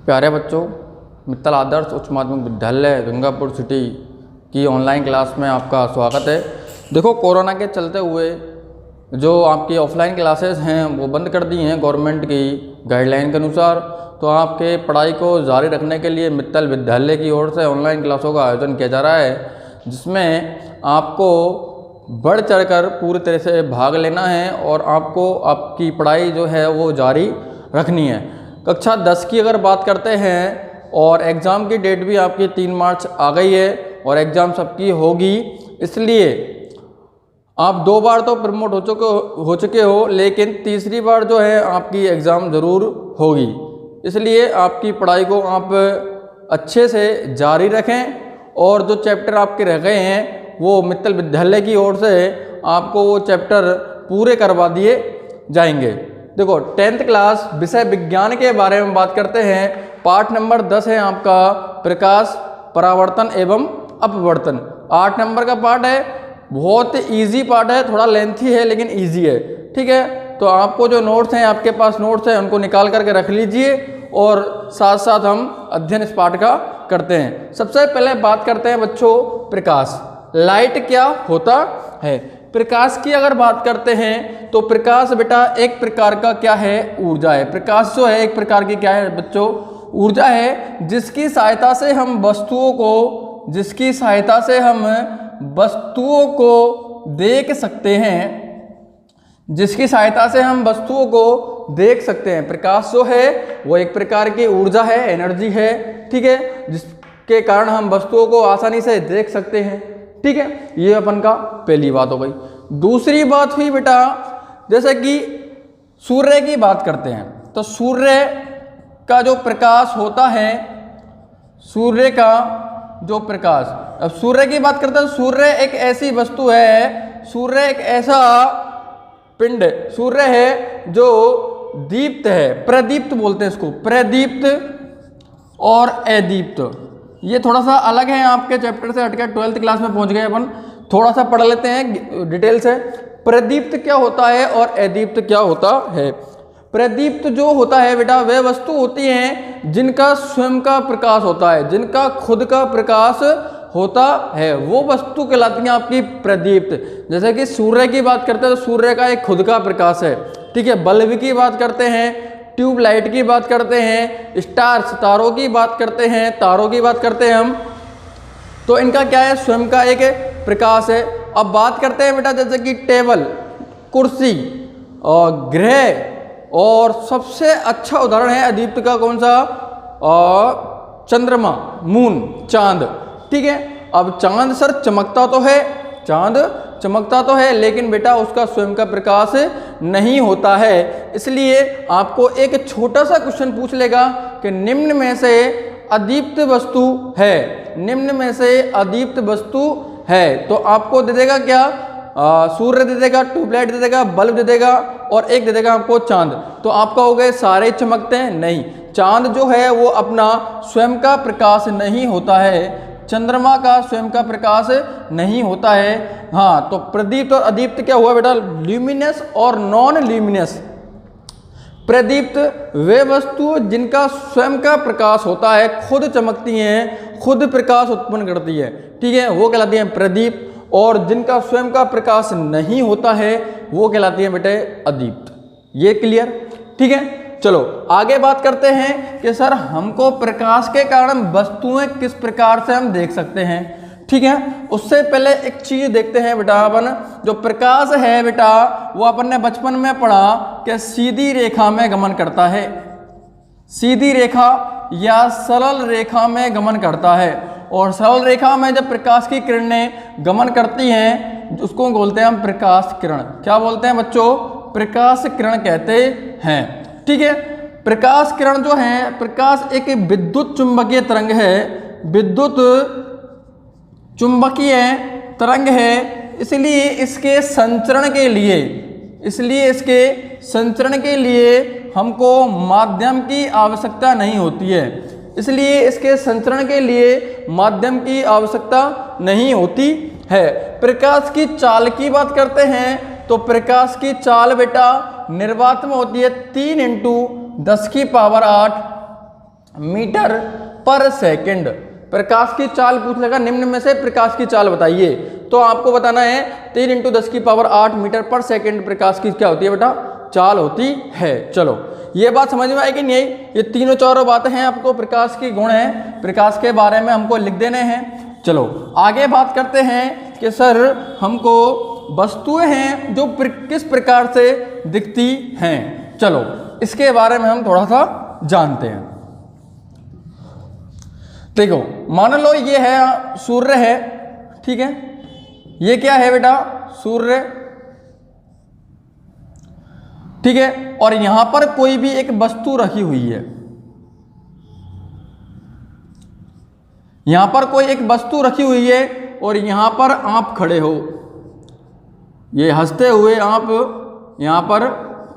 प्यारे बच्चों, मित्तल आदर्श उच्च माध्यमिक विद्यालय गंगापुर सिटी की ऑनलाइन क्लास में आपका स्वागत है। देखो, कोरोना के चलते हुए जो आपकी ऑफलाइन क्लासेस हैं वो बंद कर दी हैं गवर्नमेंट की गाइडलाइन के अनुसार। तो आपके पढ़ाई को जारी रखने के लिए मित्तल विद्यालय की ओर से ऑनलाइन क्लासों का आयोजन किया जा रहा है, जिसमें आपको बढ़ चढ़कर पूरी तरह से भाग लेना है और आपको आपकी पढ़ाई जो है वो जारी रखनी है। कक्षा 10 की अगर बात करते हैं और एग्ज़ाम की डेट भी आपकी 3 मार्च आ गई है और एग्ज़ाम सबकी होगी, इसलिए आप 2 बार तो प्रमोट हो चुके हो, लेकिन तीसरी बार जो है आपकी एग्ज़ाम ज़रूर होगी। इसलिए आपकी पढ़ाई को आप अच्छे से जारी रखें और जो चैप्टर आपके रह गए हैं वो मित्तल विद्यालय की ओर से आपको वो चैप्टर पूरे करवा दिए जाएंगे। देखो, 10th क्लास विषय विज्ञान के बारे में बात करते हैं। पार्ट नंबर 10 है आपका प्रकाश, परावर्तन एवं अपवर्तन। 8 नंबर का पार्ट है, बहुत इजी पार्ट है, थोड़ा लेंथी है लेकिन इजी है। ठीक है, तो आपको जो नोट्स हैं, आपके पास नोट्स हैं, उनको निकाल करके रख लीजिए और साथ साथ हम अध्ययन इस पाठ का करते हैं। सबसे पहले बात करते हैं बच्चों प्रकाश। लाइट क्या होता है? प्रकाश की अगर बात करते हैं तो प्रकाश बेटा एक प्रकार का क्या है? ऊर्जा है। प्रकाश जो है एक प्रकार की क्या है बच्चों? ऊर्जा है, जिसकी सहायता से हम वस्तुओं को देख सकते हैं, जिसकी सहायता से हम वस्तुओं को देख सकते हैं। प्रकाश जो है वो एक प्रकार की ऊर्जा है, एनर्जी है, ठीक है, जिसके कारण हम वस्तुओं को आसानी से देख सकते हैं। ठीक है, ये अपन का पहली बात हो गई। दूसरी बात हुई बेटा, जैसे कि सूर्य की बात करते हैं तो सूर्य का जो प्रकाश होता है, सूर्य का जो प्रकाश, अब सूर्य की बात करते हैं, सूर्य एक ऐसी वस्तु है, सूर्य एक ऐसा पिंड, सूर्य है जो दीप्त है, प्रदीप्त बोलते हैं इसको, प्रदीप्त और अदीप्त। ये थोड़ा सा अलग है आपके चैप्टर से हटकर, 12th क्लास में पहुंच गए अपन, थोड़ा सा पढ़ लेते हैं डिटेल से। प्रदीप्त क्या होता है और अदीप्त क्या होता है? प्रदीप्त जो होता है बेटा, वह वस्तु होती हैं जिनका स्वयं का प्रकाश होता है, जिनका खुद का प्रकाश होता है, वो वस्तु कहलाती है आपकी प्रदीप्त। जैसे कि सूर्य की बात करते हैं तो सूर्य का एक खुद का प्रकाश है। ठीक है, बल्ब की बात करते हैं, ट्यूबलाइट की बात करते हैं, स्टार सितारों की बात करते हैं, तारों की बात करते हैं हम, तो इनका क्या है? स्वयं का एक प्रकाश है। अब बात करते हैं बेटा जैसे कि टेबल, कुर्सी और ग्रह, और सबसे अच्छा उदाहरण है अदीप्त का कौन सा? चंद्रमा, मून, चांद। ठीक है, अब चांद सर चमकता तो है, चांद चमकता तो है, लेकिन बेटा उसका स्वयं का प्रकाश नहीं होता है। इसलिए आपको एक छोटा सा क्वेश्चन पूछ लेगा कि निम्न में से अदीप्त वस्तु है, निम्न में से अदीप्त वस्तु है, तो आपको दे देगा क्या? सूर्य दे देगा, ट्यूबलाइट दे देगा, बल्ब दे देगा और एक दे देगा आपको चांद। तो आपका हो गए सारे चमकते हैं? नहीं, चांद जो है वो अपना स्वयं का प्रकाश नहीं होता है, चंद्रमा का स्वयं का प्रकाश नहीं होता है। हाँ, तो प्रदीप्त और अदीप्त क्या हुआ बेटा? ल्यूमिनस और नॉन ल्यूमिनस। प्रदीप्त वे वस्तु जिनका स्वयं का प्रकाश होता है, खुद चमकती हैं, खुद प्रकाश उत्पन्न करती है, ठीक है, वो कहलाती हैं प्रदीप्त। और जिनका स्वयं का प्रकाश नहीं होता है वो कहलाती हैं बेटे अदीप्त। ये क्लियर? ठीक है, चलो आगे बात करते हैं कि सर हमको प्रकाश के कारण वस्तुएं किस प्रकार से हम देख सकते हैं। ठीक है, उससे पहले एक चीज देखते हैं बेटा अपन, जो प्रकाश है बेटा वो अपन ने बचपन में पढ़ा कि सीधी रेखा में गमन करता है, सीधी रेखा या सरल रेखा में गमन करता है। और सरल रेखा में जब प्रकाश की किरणें गमन करती हैं उसको बोलते हैं हम प्रकाश किरण। क्या बोलते हैं बच्चों? प्रकाश किरण कहते हैं। ठीक है, प्रकाश किरण जो है, प्रकाश एक विद्युत चुंबकीय तरंग है, विद्युत चुंबकीय तरंग है, इसलिए इसके संचरण के लिए हमको माध्यम की आवश्यकता नहीं होती है, इसलिए इसके संचरण के लिए माध्यम की आवश्यकता नहीं होती है। प्रकाश की चाल की बात करते हैं तो प्रकाश की चाल बेटा निर्वात में होती है 3 × 10⁸ मीटर पर सेकंड। प्रकाश की चाल पूछ लेगा, निम्न में से प्रकाश की चाल बताइए, तो आपको बताना है 3 × 10⁸ मीटर पर सेकंड प्रकाश की क्या होती है बेटा, चाल होती है। चलो ये बात समझ में आई कि नहीं? ये तीनों चारों बातें हैं, आपको प्रकाश की गुण है, प्रकाश के बारे में हमको लिख देने हैं। चलो आगे बात करते हैं कि सर हमको वस्तुएं हैं जो किस प्रकार से दिखती हैं। चलो इसके बारे में हम थोड़ा सा जानते हैं। देखो मान लो ये है सूर्य है, ठीक है, ये क्या है बेटा, सूर्य, ठीक है, और यहां पर कोई भी एक वस्तु रखी हुई है, यहां पर कोई एक वस्तु रखी हुई है और यहां पर आप खड़े हो, ये हंसते हुए आप यहां पर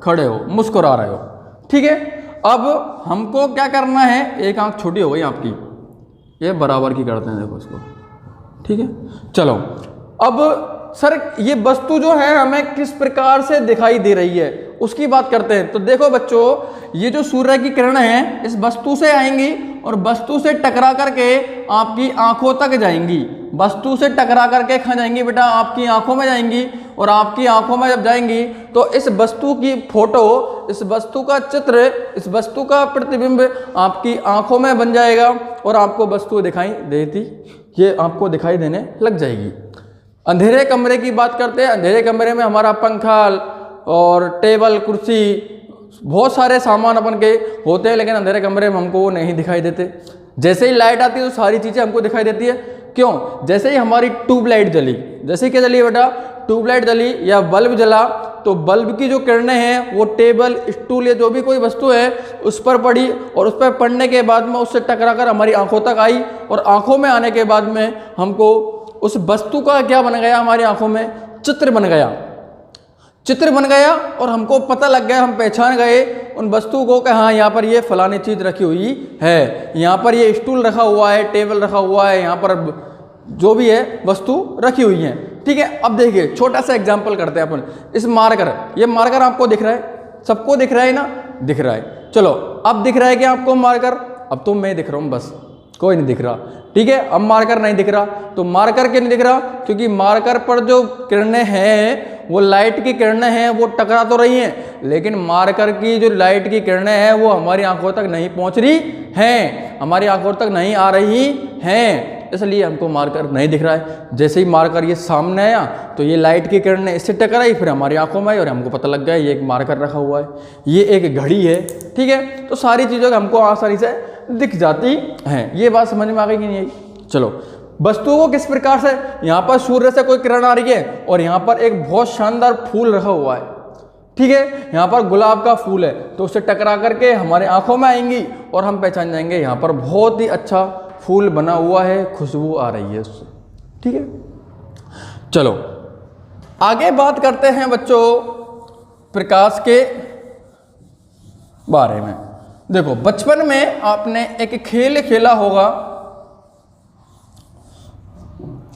खड़े हो, मुस्कुरा रहे हो, ठीक है। अब हमको क्या करना है, एक आंख छोटी हो गई आपकी, ये बराबर की करते हैं, देखो इसको, ठीक है। चलो अब सर ये वस्तु जो है हमें किस प्रकार से दिखाई दे रही है उसकी बात करते हैं। तो देखो बच्चों, ये जो सूर्य की किरणें हैं इस वस्तु से आएंगी और वस्तु से टकरा करके आपकी आंखों तक जाएंगी, वस्तु से टकरा करके कहाँ जाएंगी बेटा, आपकी आंखों में जाएंगी, और आपकी आंखों में जब जाएंगी तो इस वस्तु की फोटो, इस वस्तु का चित्र, इस वस्तु का प्रतिबिंब आपकी आंखों में बन जाएगा और आपको वस्तु दिखाई देती, ये आपको दिखाई देने लग जाएगी। अंधेरे कमरे की बात करते हैं, अंधेरे कमरे में हमारा पंखा और टेबल कुर्सी बहुत सारे सामान अपन के होते हैं, लेकिन अंधेरे कमरे में हमको वो नहीं दिखाई देते। जैसे ही लाइट आती है तो सारी चीज़ें हमको दिखाई देती है, क्यों? जैसे ही हमारी ट्यूबलाइट जली, जैसे क्या जली बेटा, ट्यूबलाइट जली या बल्ब जला, तो बल्ब की जो किरणें हैं वो टेबल, स्टूल या जो भी कोई वस्तु है उस पर पड़ी, और उस पर पड़ने के बाद में उससे टकरा कर हमारी आंखों तक आई, और आंखों में आने के बाद में हमको उस वस्तु का क्या बन गया, हमारी आंखों में चित्र बन गया, चित्र बन गया, और हमको पता लग गया, हम पहचान गए उन वस्तु को कि हाँ यहाँ पर ये फलानी चीज़ रखी हुई है, यहाँ पर ये स्टूल रखा हुआ है, टेबल रखा हुआ है, यहाँ पर जो भी है वस्तु रखी हुई है, ठीक है। अब देखिए छोटा सा एग्जाम्पल करते हैं अपन, इस मार्कर, ये मार्कर आपको दिख रहा है, सबको दिख रहा है ना, दिख रहा है। चलो अब दिख रहा है कि आपको मार्कर, अब तो मैं दिख रहा हूँ, बस कोई नहीं दिख रहा, ठीक है। अब मार्कर नहीं दिख रहा, तो मार्कर क्यों नहीं दिख रहा, क्योंकि मार्कर पर जो किरणें हैं वो लाइट की किरणें हैं, वो टकरा तो रही हैं, लेकिन मार्कर की जो लाइट की किरणें हैं वो हमारी आंखों तक नहीं पहुंच रही हैं, हमारी आंखों तक नहीं आ रही हैं, इसलिए हमको मार्कर नहीं दिख रहा है। जैसे ही मार्कर ये सामने आया तो ये लाइट की किरणें इससे टकराई, फिर हमारी आंखों में आई और हमको पता लग गया ये एक मार्कर रखा हुआ है, ये एक घड़ी है, ठीक है। तो सारी चीज़ें हमको आसानी से दिख जाती हैं। ये बात समझ में आ गई कि नहीं आई? चलो वस्तुओं को किस प्रकार से, यहाँ पर सूर्य से कोई किरण आ रही है और यहाँ पर एक बहुत शानदार फूल रखा हुआ है, ठीक है, यहाँ पर गुलाब का फूल है, तो उससे टकरा करके हमारे आंखों में आएंगी और हम पहचान जाएंगे यहाँ पर बहुत ही अच्छा फूल बना हुआ है, खुशबू आ रही है उससे, ठीक है। चलो आगे बात करते हैं बच्चों प्रकाश के बारे में। देखो बचपन में आपने एक खेल खेला होगा,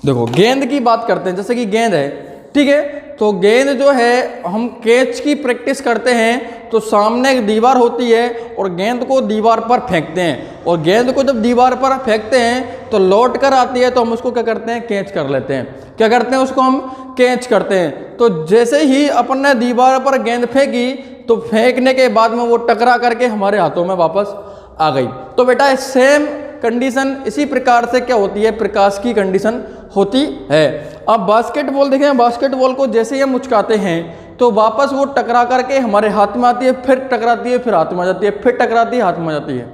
देखो गेंद की बात करते हैं, जैसे कि गेंद है, ठीक है, तो गेंद जो है हम कैच की प्रैक्टिस करते हैं तो सामने एक दीवार होती है और गेंद को दीवार पर फेंकते हैं, और गेंद को जब दीवार पर फेंकते हैं तो लौट कर आती है, तो हम उसको क्या करते हैं, कैच कर लेते हैं, क्या करते हैं, उसको हम कैच करते हैं। तो जैसे ही अपन ने दीवार पर गेंद फेंकी तो फेंकने के बाद में वो टकरा करके हमारे हाथों में वापस आ गई। तो बेटा सेम कंडीशन इसी प्रकार से क्या होती है, प्रकाश की कंडीशन होती है। अब बास्केटबॉल देखें, बास्केटबॉल को जैसे ही हम उचकाते हैं तो वापस वो टकरा करके हमारे हाथ में आती है, फिर टकराती है, फिर हाथ में आ जाती है, फिर टकराती है, हाथ में आ जाती है।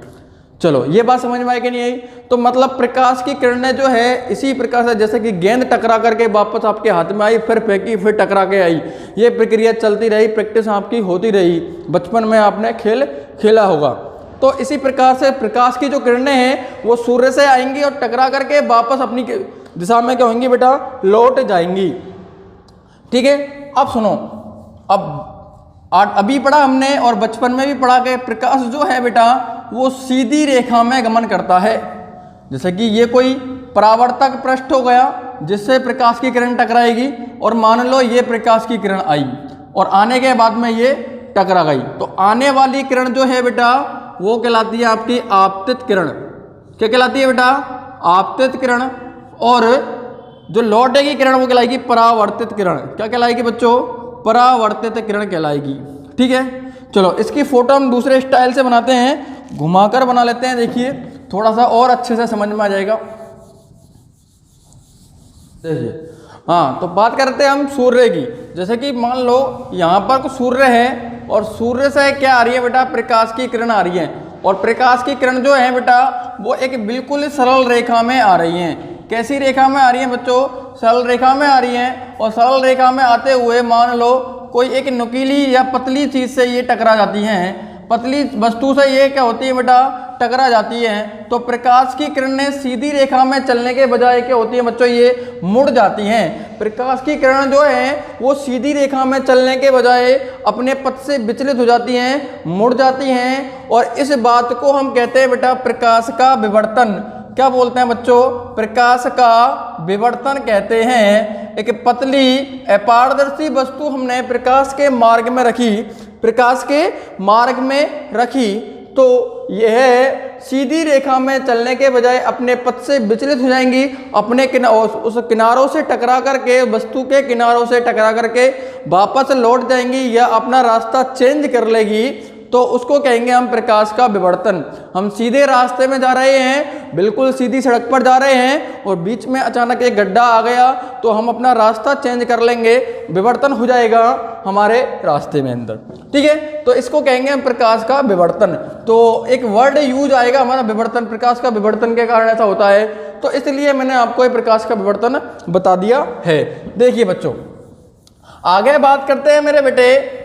चलो ये बात समझ में आई कि नहीं आई? तो मतलब प्रकाश की किरणें जो है इसी प्रकार से, जैसे कि गेंद टकरा करके वापस आपके हाथ में आई, फिर फेंकी, फिर टकरा के आई, ये प्रक्रिया चलती रही, प्रैक्टिस आपकी होती रही, बचपन में आपने खेल खेला होगा। तो इसी प्रकार से प्रकाश की जो किरणें हैं वो सूर्य से आएंगी और टकरा करके वापस अपनी दिशा में क्या होंगी बेटा, लौट जाएंगी, ठीक है। अब सुनो, अब अभी पढ़ा हमने और बचपन में भी पढ़ा कि प्रकाश जो है बेटा वो सीधी रेखा में गमन करता है। जैसे कि ये कोई परावर्तक पृष्ठ हो गया जिससे प्रकाश की किरण टकराएगी, और मान लो ये प्रकाश की किरण आई और आने के बाद में ये टकरा गई, तो आने वाली किरण जो है बेटा वो कहलाती है आपकी आपतित किरण। क्या कहलाती है बेटा? आपतित किरण। और जो लौटेगी किरण वो कहलाएगी परावर्तित किरण। क्या कहलाएगी बच्चों? परावर्तित किरण कहलाएगी। ठीक है, चलो इसकी फोटो हम दूसरे स्टाइल से बनाते हैं, घुमाकर बना लेते हैं। देखिए थोड़ा सा और अच्छे से समझ में आ जाएगा। देखिए, हाँ, तो बात करते हैं हम सूर्य की। जैसे कि मान लो यहाँ पर कुछ सूर्य है और सूर्य से क्या आ रही है बेटा? प्रकाश की किरण आ रही है। और प्रकाश की किरण जो है बेटा वो एक बिल्कुल सरल रेखा में आ रही है। कैसी रेखा में आ रही है बच्चों? सरल रेखा में आ रही है। और सरल रेखा में आते हुए मान लो कोई एक नुकीली या पतली चीज से ये टकरा जाती हैं। पतली वस्तु से ये क्या होती है बेटा? टकरा जाती है। तो प्रकाश की किरणें सीधी रेखा में चलने के बजाय क्या होती है बच्चों? ये मुड़ जाती हैं। प्रकाश की किरण जो है वो सीधी रेखा में चलने के बजाय अपने पथ से विचलित हो जाती हैं, मुड़ जाती हैं। और इस बात को हम कहते हैं बेटा प्रकाश का विवर्तन। क्या बोलते हैं बच्चों? प्रकाश का विवर्तन कहते हैं। एक पतली अपारदर्शी वस्तु हमने प्रकाश के मार्ग में रखी, प्रकाश के मार्ग में रखी, तो यह सीधी रेखा में चलने के बजाय अपने पथ से विचलित हो जाएंगी। अपने उस किनारों से टकरा करके, वस्तु के किनारों से टकरा करके वापस लौट जाएंगी या अपना रास्ता चेंज कर लेगी। तो उसको कहेंगे हम प्रकाश का विवर्तन। हम सीधे रास्ते में जा रहे हैं, बिल्कुल सीधी सड़क पर जा रहे हैं और बीच में अचानक एक गड्ढा आ गया तो हम अपना रास्ता चेंज कर लेंगे, विवर्तन हो जाएगा हमारे रास्ते में अंदर। ठीक है, तो इसको कहेंगे हम प्रकाश का विवर्तन। तो एक वर्ड यूज आएगा हमारा विवर्तन, प्रकाश का विवर्तन के कारण ऐसा होता है। तो इसलिए मैंने आपको ये प्रकाश का विवर्तन बता दिया है। देखिए बच्चों, आगे बात करते हैं मेरे बेटे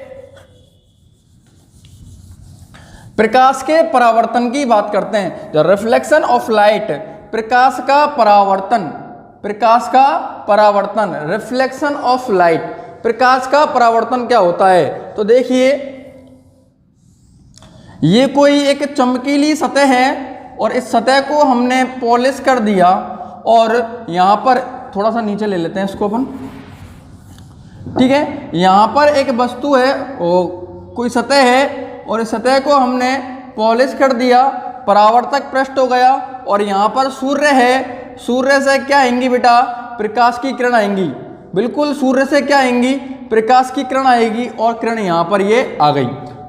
प्रकाश के परावर्तन की बात करते हैं। द रिफ्लेक्शन ऑफ लाइट, प्रकाश का परावर्तन, प्रकाश का परावर्तन, रिफ्लेक्शन ऑफ लाइट, प्रकाश का परावर्तन क्या होता है? तो देखिए ये कोई एक चमकीली सतह है और इस सतह को हमने पॉलिश कर दिया और यहाँ पर थोड़ा सा नीचे ले लेते हैं इसको अपन। ठीक है, यहाँ पर एक वस्तु है, वो कोई सतह है और इस सतह को हमने पॉलिश कर दिया, परावर्तक पृष्ठ हो गया। और यहाँ पर सूर्य है, सूर्य से क्या आएंगी बेटा? प्रकाश की किरण आएंगी। बिल्कुल सूर्य से क्या आएंगी? प्रकाश की किरण आएगी और किरण यहाँ पर ये आ गई।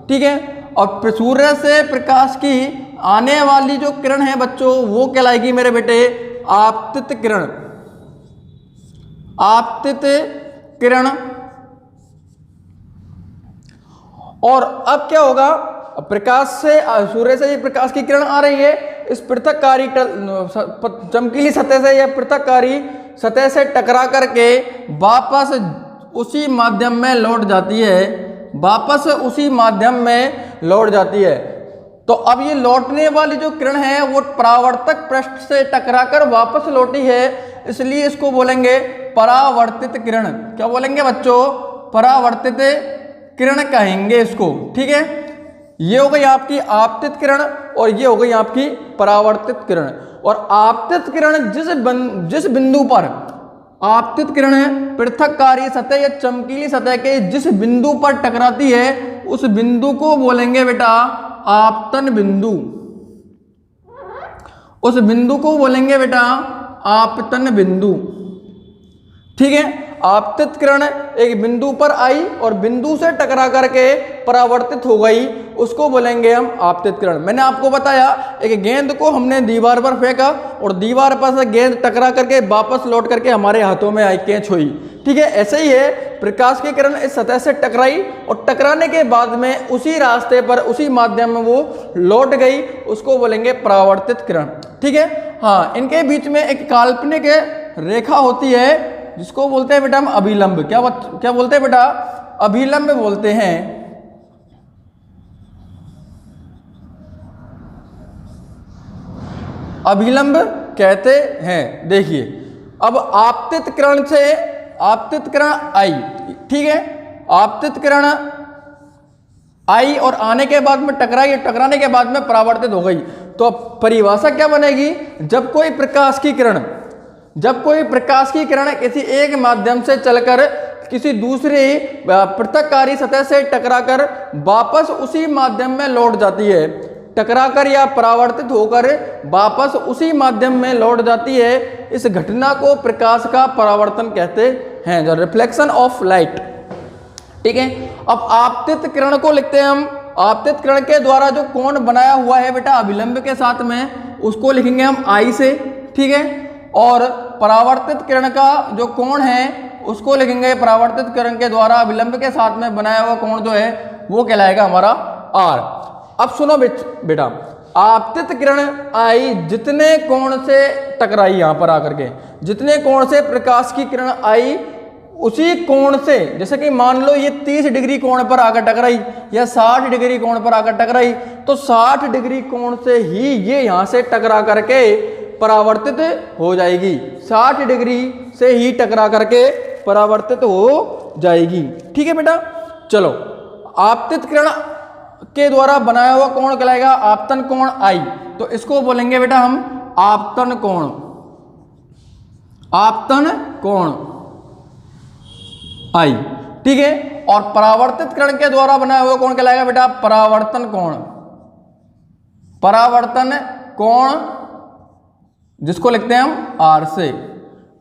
ठीक है, और सूर्य से प्रकाश की आने वाली जो किरण है बच्चों वो कहलाएगी मेरे बेटे आपतित किरण। आपतित किरण। और अब क्या होगा? प्रकाश से, सूर्य से ये प्रकाश की किरण आ रही है, इस पृथककारी चमकीली सतह से या पृथककारी सतह से टकरा करके वापस उसी माध्यम में लौट जाती है, वापस उसी माध्यम में लौट जाती है। तो अब ये लौटने वाली जो किरण है वो परावर्तक पृष्ठ से टकराकर वापस लौटी है, इसलिए इसको बोलेंगे परावर्तित किरण। क्या बोलेंगे बच्चों? परावर्तित किरण कहेंगे इसको। ठीक है, ये हो गई आपकी आपतित किरण और ये हो गई आपकी परावर्तित किरण। और आपतित किरण जिस बिंदु पर, आपतित किरण है पृथककारी सतह या चमकीली सतह के जिस बिंदु पर टकराती है उस बिंदु को बोलेंगे बेटा आपतन बिंदु। उस बिंदु को बोलेंगे बेटा आपतन बिंदु। ठीक है, आपतित किरण एक बिंदु पर आई और बिंदु से टकरा करके परावर्तित हो गई, उसको बोलेंगे हम आपतित किरण। मैंने आपको बताया एक गेंद को हमने दीवार पर फेंका और दीवार पर से गेंद टकरा करके वापस लौट करके हमारे हाथों में आई, कैच हुई। ठीक है, ऐसे ही है, प्रकाश की किरण इस सतह से टकराई और टकराने के बाद में उसी रास्ते पर, उसी माध्यम में वो लौट गई, उसको बोलेंगे परावर्तित किरण। ठीक है, हाँ, इनके बीच में एक काल्पनिक रेखा होती है जिसको बोलते हैं बेटा हम अभिलंब। क्या बोलते हैं बेटा? अभिलंब बोलते हैं। अभिलंब कहते हैं। देखिए, अब आपतित किरण से आपतित किरण आई, ठीक है, आपतित किरण आई और आने के बाद में टकराई, टकराने के बाद में परावर्तित हो गई। तो परिभाषा क्या बनेगी? जब कोई प्रकाश की किरण किसी एक माध्यम से चलकर किसी दूसरी पृथककारी सतह से टकराकर वापस उसी माध्यम में लौट जाती है, टकराकर या परावर्तित होकर वापस उसी माध्यम में लौट जाती है। इस घटना को प्रकाश का परावर्तन कहते हैं, जो रिफ्लेक्शन ऑफ लाइट। ठीक है, अब आपतित किरण को लिखते हैं हम। आपतित किरण के द्वारा जो कोण बनाया हुआ है बेटा अभिलंब के साथ में, उसको लिखेंगे हम आई से। ठीक है, और परावर्तित किरण का जो कोण है उसको लिखेंगे परावर्तित किरण के द्वारा अभिलंब के साथ में बनाया हुआ कोण जो है वो कहलाएगा हमारा आर। अब सुनो बेटा, आपतित किरण आई जितने कोण से टकराई, यहां पर आकर के जितने कोण से प्रकाश की किरण आई उसी कोण से, जैसे कि मान लो ये 30 डिग्री कोण पर आकर टकराई या 60 डिग्री कोण पर आकर टकराई, तो 60 डिग्री कोण से ही ये यहां से टकरा करके परावर्तित हो जाएगी। 60 डिग्री से ही टकरा करके परावर्तित हो जाएगी। ठीक है बेटा, चलो आपतित किरण के द्वारा बनाया हुआ कोण कहलाएगा आपतन कोण आई। तो इसको बोलेंगे बेटा हम आपतन कोण, आपतन कोण आई। ठीक है, और परावर्तित किरण के द्वारा बनाया हुआ कोण कहलाएगा बेटा परावर्तन कोण, परावर्तन कोण, जिसको लिखते हैं हम आर से।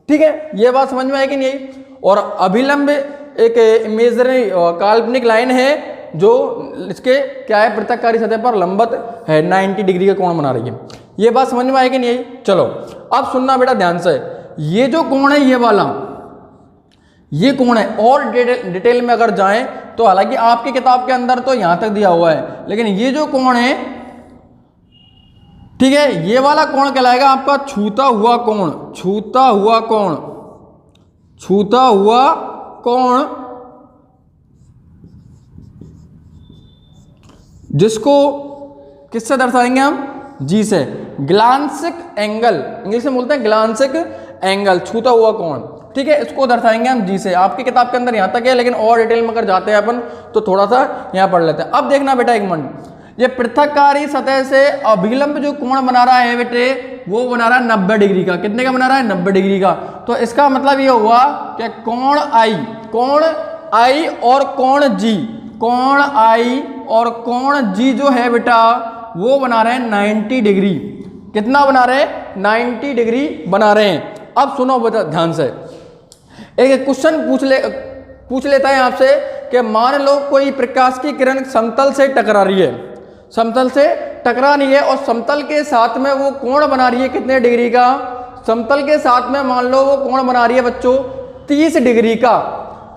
ठीक है, ये बात समझ में आई कि नहीं? और अभिलंब एक इमेजरी काल्पनिक लाइन है जो इसके क्या है पृथककारी सतह पर लंबत है, 90 डिग्री का कोण बना रही है। ये बात समझ में आई कि नहीं आई? चलो अब सुनना बेटा ध्यान से, ये जो कोण है ये वाला, ये कोण है, और डिटेल में अगर जाएं तो हालांकि आपकी किताब के अंदर तो यहां तक दिया हुआ है, लेकिन ये जो कोण है, ठीक है, ये वाला कोण कहलाएगा आपका छूता हुआ कोण, छूता हुआ कोण, छूता हुआ कोण, जिसको किससे दर्शाएंगे हम? जी से। ग्लांसिक एंगल, इंग्लिश में बोलते हैं ग्लांसिक एंगल, छूता हुआ कोण। ठीक है, इसको दर्शाएंगे हम जी से। आपकी किताब के अंदर यहां तक है, लेकिन और डिटेल में अगर जाते हैं अपन तो थोड़ा सा यहां पढ़ लेते हैं। अब देखना बेटा एक मिनट, ये पृथककारी सतह से अभिलंब जो कोण बना रहा है बेटे, वो बना रहा है 90 डिग्री का। कितने का बना रहा है? 90 डिग्री का। तो इसका मतलब ये हुआ कि कोण आई, कोण आई और कोण जी, कोण आई और कोण जी जो है बेटा वो बना रहे हैं 90 डिग्री। कितना बना रहे हैं? 90 डिग्री बना रहे हैं। अब सुनो बेटा ध्यान से, एक क्वेश्चन पूछ लेता है आपसे कि मान लो कोई प्रकाश की किरण समतल से टकरा रही है, समतल से टकरा रही है और समतल के साथ में वो कोण बना रही है कितने डिग्री का? समतल के साथ में मान लो वो कोण बना रही है बच्चों 30 डिग्री का।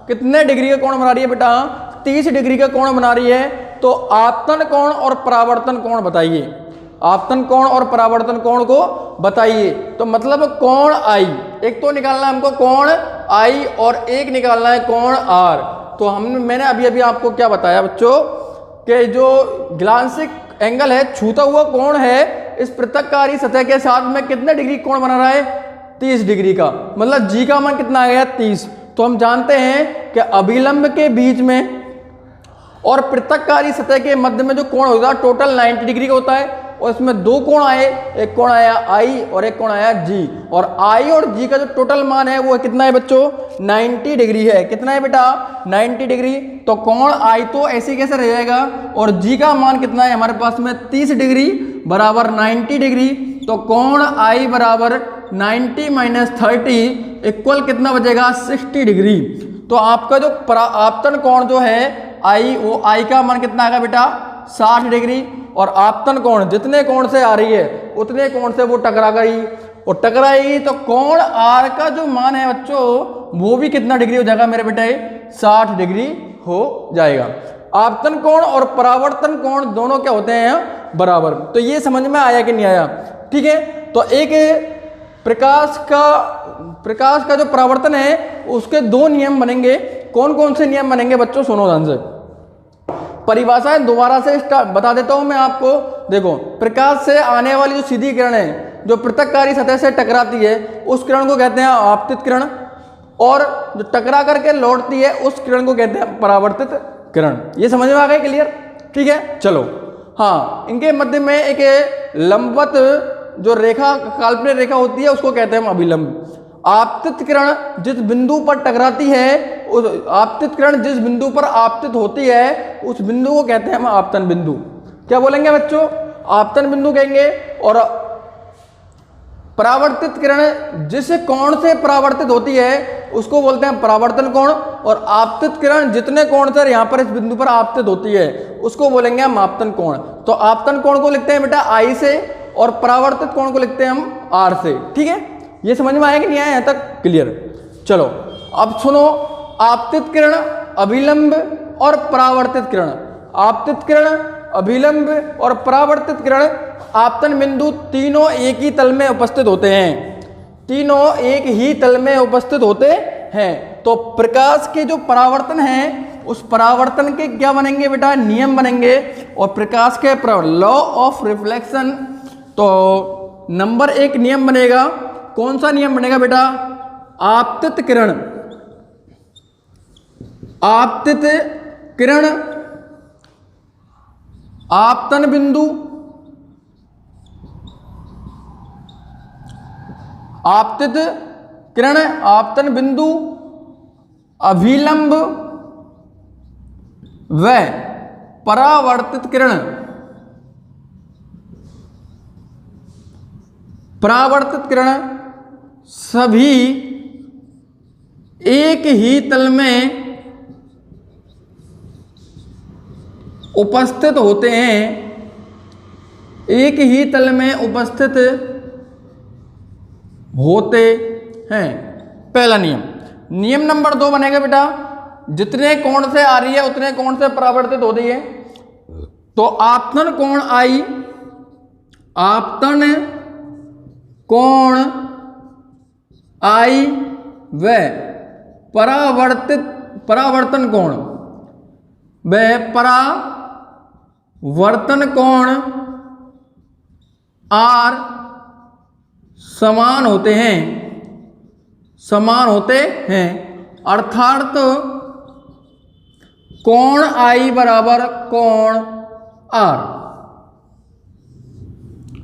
कितने डिग्री का कोण बना रही है बेटा? 30 डिग्री का कोण बना रही है। तो आपतन कोण और परावर्तन कोण बताइए, आपतन कोण और परावर्तन कोण को बताइए। तो मतलब कोण आई, एक तो निकालना है हमको कोण आई और एक निकालना है कोण आर। तो मैंने अभी अभी आपको क्या बताया बच्चों कि जो ग्लांसिक एंगल है, छूता हुआ कोण है, इस पृथककारी सतह के साथ में कितने डिग्री कोण बना रहा है? 30 डिग्री का। मतलब जी का मान कितना आ गया? 30। तो हम जानते हैं कि अभिलंब के बीच में और पृथककारी सतह के मध्य में जो कोण होगा टोटल 90 डिग्री का होता है, और इसमें दो कोण आए, एक कोण आया आई और एक कोण आया जी। और आई और जी का जो टोटल मान है वो कितना है बच्चों? 90 डिग्री है। कितना है बेटा? 90 डिग्री। तो कोण आई तो ऐसे कैसे रह जाएगा, और जी का मान कितना है हमारे पास में? 30 डिग्री बराबर 90 डिग्री। तो कोण आई बराबर 90 माइनस 30 इक्वल कितना बचेगा? 60 डिग्री। तो आपका जो आपतन कोण जो है आई, वो आई का मान कितना आएगा बेटा? 60 डिग्री। और आपतन कोण जितने कोण से आ रही है उतने कोण से वो टकरा गई, और टकराएगी तो कोण आर का जो मान है बच्चों वो भी कितना डिग्री हो जाएगा मेरे बेटे? 60 डिग्री हो जाएगा। आपतन कोण और परावर्तन कोण दोनों क्या होते हैं? बराबर। तो ये समझ में आया कि नहीं आया? ठीक है, तो एक प्रकाश का जो परावर्तन है उसके दो नियम बनेंगे। कौन कौन से नियम बनेंगे बच्चों? सुनो ध्यान से, परिभाषाएं दोबारा से बता देता हूं मैं आपको। देखो, प्रकाश से आने वाली जो सीधी किरण है जो पृथककारी सतह से टकराती है उस किरण को कहते हैं आपतित किरण, और जो टकरा करके लौटती है उस किरण को कहते हैं परावर्तित किरण। ये समझ में आ गया? क्लियर? ठीक है, चलो। हाँ, इनके मध्य में एक लंबवत जो रेखा, काल्पनिक रेखा होती है उसको कहते हैं हम अभिलंब। आपतित किरण जिस बिंदु पर टकराती है, उस आपतित किरण जिस बिंदु पर आपतित होती है उस बिंदु को कहते हैं हम आपतन बिंदु। क्या बोलेंगे बच्चों? आपतन बिंदु कहेंगे। और परावर्तित किरण जिस कोण से परावर्तित होती है उसको बोलते हैं परावर्तन कोण, और आपतित किरण जितने कोण से यहाँ पर इस बिंदु पर आपतित होती है उसको बोलेंगे हम आपतन कोण। तो आपतन कोण को लिखते हैं बेटा आई से, और परावर्तित कोण को लिखते हैं हम आर से। ठीक है, ये समझ में आया कि नहीं आया यहाँ तक? क्लियर। चलो अब सुनो, आपतित किरण, अभिलंब और परावर्तित किरण। आपतित किरण, अभिलंब और परावर्तित किरण, आपतन बिंदु तीनों एक ही तल में उपस्थित होते हैं। तीनों एक ही तल में उपस्थित होते हैं। तो प्रकाश के जो परावर्तन हैं उस परावर्तन के क्या बनेंगे बेटा? नियम बनेंगे। और प्रकाश के लॉ ऑफ रिफ्लेक्शन, तो नंबर 1 नियम बनेगा। कौन सा नियम बनेगा बेटा? आपतित किरण, आपतित किरण आपतन बिंदु, आपतित किरण आपतन बिंदु, अभिलंब व परावर्तित किरण, परावर्तित किरण सभी एक ही तल में उपस्थित होते हैं। एक ही तल में उपस्थित होते हैं। पहला नियम। नियम नंबर 2 बनेगा बेटा, जितने कोण से आ रही है उतने कोण से परावर्तित होती है। तो आपतन कोण आई, आपतन कोण आई व परावर्तन कोण, व परावर्तन कोण आर समान होते हैं, समान होते हैं। अर्थात कोण आई बराबर कोण आर।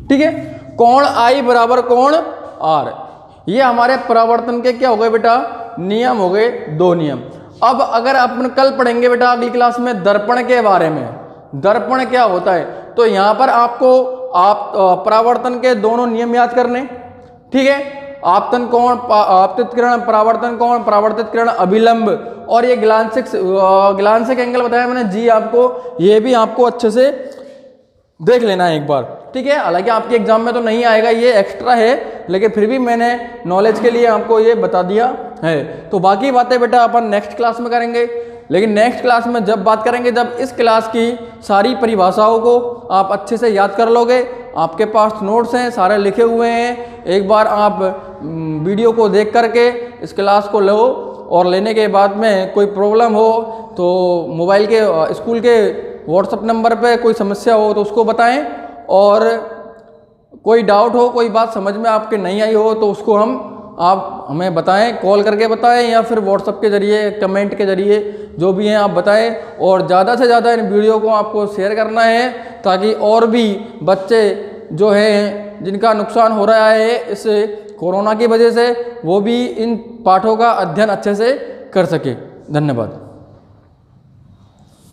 ठीक है, कोण आई बराबर कोण आर। ये हमारे परावर्तन के क्या हो गए बेटा? नियम हो गए, 2 नियम। अब अगर अपन कल पढ़ेंगे बेटा अगली क्लास में दर्पण के बारे में, दर्पण क्या होता है, तो यहां पर आपको परावर्तन के दोनों नियम याद करने। ठीक है, आपतन कोण, आपतित किरण, परावर्तन कोण, परावर्तित किरण, अभिलंब, और ये ग्लांसिक एंगल बताया मैंने जी आपको, ये भी आपको अच्छे से देख लेना है एक बार। ठीक है, हालांकि आपके एग्जाम में तो नहीं आएगा, ये एक्स्ट्रा है, लेकिन फिर भी मैंने नॉलेज के लिए आपको ये बता दिया है। तो बाकी बातें बेटा अपन नेक्स्ट क्लास में करेंगे। लेकिन नेक्स्ट क्लास में जब बात करेंगे, जब इस क्लास की सारी परिभाषाओं को आप अच्छे से याद कर लोगे, आपके पास नोट्स हैं सारे लिखे हुए हैं, एक बार आप वीडियो को देख करके इस क्लास को लो, और लेने के बाद में कोई प्रॉब्लम हो तो मोबाइल के स्कूल के व्हाट्सएप नंबर पे कोई समस्या हो तो उसको बताएं, और कोई डाउट हो, कोई बात समझ में आपके नहीं आई हो तो उसको आप हमें बताएं, कॉल करके बताएं, या फिर व्हाट्सएप के जरिए, कमेंट के जरिए, जो भी हैं आप बताएं। और ज़्यादा से ज़्यादा इन वीडियो को आपको शेयर करना है, ताकि और भी बच्चे जो हैं जिनका नुकसान हो रहा है इस कोरोना की वजह से, वो भी इन पाठों का अध्ययन अच्छे से कर सके। धन्यवाद।